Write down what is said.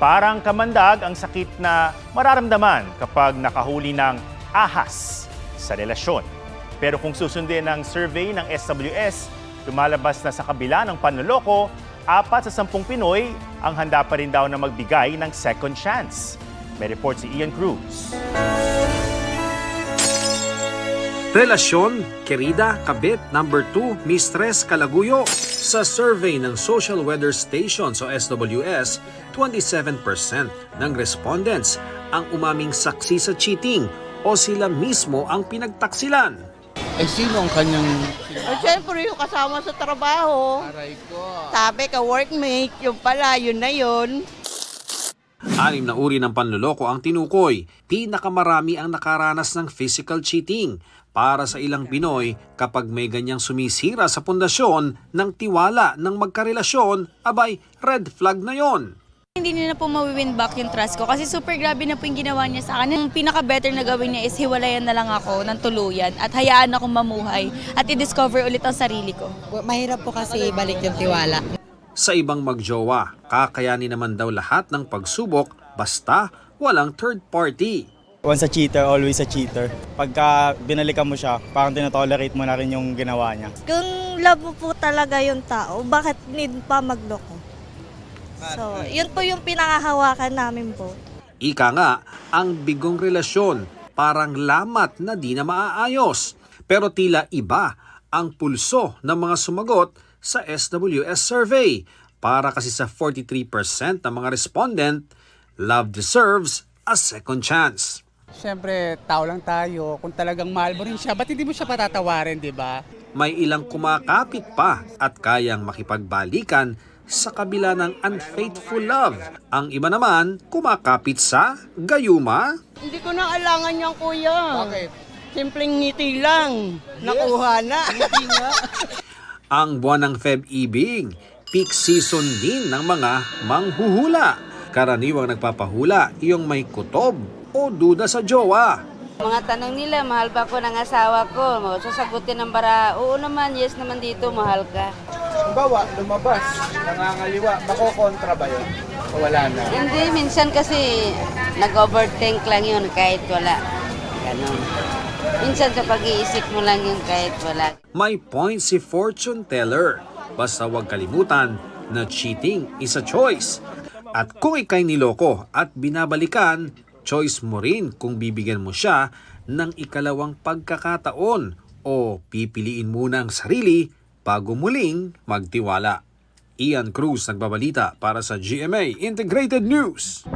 Parang kamandag ang sakit na mararamdaman kapag nakahuli ng ahas sa relasyon. Pero kung susundin ang survey ng SWS, lumalabas na sa kabila ng panloloko, 4 sa 10 Pinoy ang handa pa rin daw na magbigay ng second chance. May report si Ian Cruz. Relasyon, kerida, kabit, number 2, mistress, kalaguyo. Sa survey ng Social Weather Station o SWS, 27% ng respondents ang umaming saksi sa cheating o sila mismo ang pinagtaksilan. Sino ang kanyang... Siyempre, yung kasama sa trabaho. Aray ko. Sabi ka, workmate, yung pala, yun na yun. 6 na uri ng panloloko ang tinukoy. Pinakamarami ang nakaranas ng physical cheating. Para sa ilang Pinoy, kapag may ganyang sumisira sa pundasyon ng tiwala ng magkarelasyon, abay, red flag na yon. Hindi niya na po mawi-win back yung trust ko kasi super grabe na po yung ginawa niya sa akin. Ang pinaka-better na gawin niya is hiwalayan na lang ako ng tuluyan at hayaan akong mamuhay at i-discover ulit ang sarili ko. Mahirap po kasi ibalik yung tiwala. Sa ibang magjowa, kakayanin naman daw lahat ng pagsubok basta walang third party. Once a cheater, always a cheater. Pagka binalikan mo siya, parang tinotolerate mo na rin yung ginawa niya. Kung love mo po talaga yung tao, bakit need pa magloko? So, yun po yung pinakahawakan namin po. Ika nga, ang bigong relasyon parang lamat na di na maaayos. Pero tila iba ang pulso ng mga sumagot sa SWS survey. Para kasi sa 43% ng mga respondent, love deserves a second chance. Siyempre, tao lang tayo. Kung talagang mahal mo rin siya, ba't hindi mo siya patatawarin, di ba? May ilang kumakapit pa at kayang makipagbalikan sa kabila ng unfaithful love. Ang iba naman kumakapit sa gayuma. Hindi ko na alangan yan, kuya. Bakit? Simpleng ngiti lang. Nakuha na. Ang buwan ng Feb-ibig, peak season din ng mga manghuhula. Karaniwang nagpapahula yung may kutob o duda sa jowa. Mga tanong nila, mahal ba ko ng asawa ko? Sasagutin ng bara, oo naman, yes naman dito, mahal ka. Bawa, lumabas, nangangaliwa, makokontra ba yun? O wala na? Hindi, minsan kasi nag-overthink lang yun kahit wala. Ganon. Minsan sa pag-iisip mo lang yun kahit wala. May point si fortune teller. Basta huwag kalimutan na cheating is a choice. At kung ikay niloko at binabalikan, choice mo rin kung bibigyan mo siya ng ikalawang pagkakataon o pipiliin muna ang sarili bago muling magtiwala. Ian Cruz nagbabalita para sa GMA Integrated News.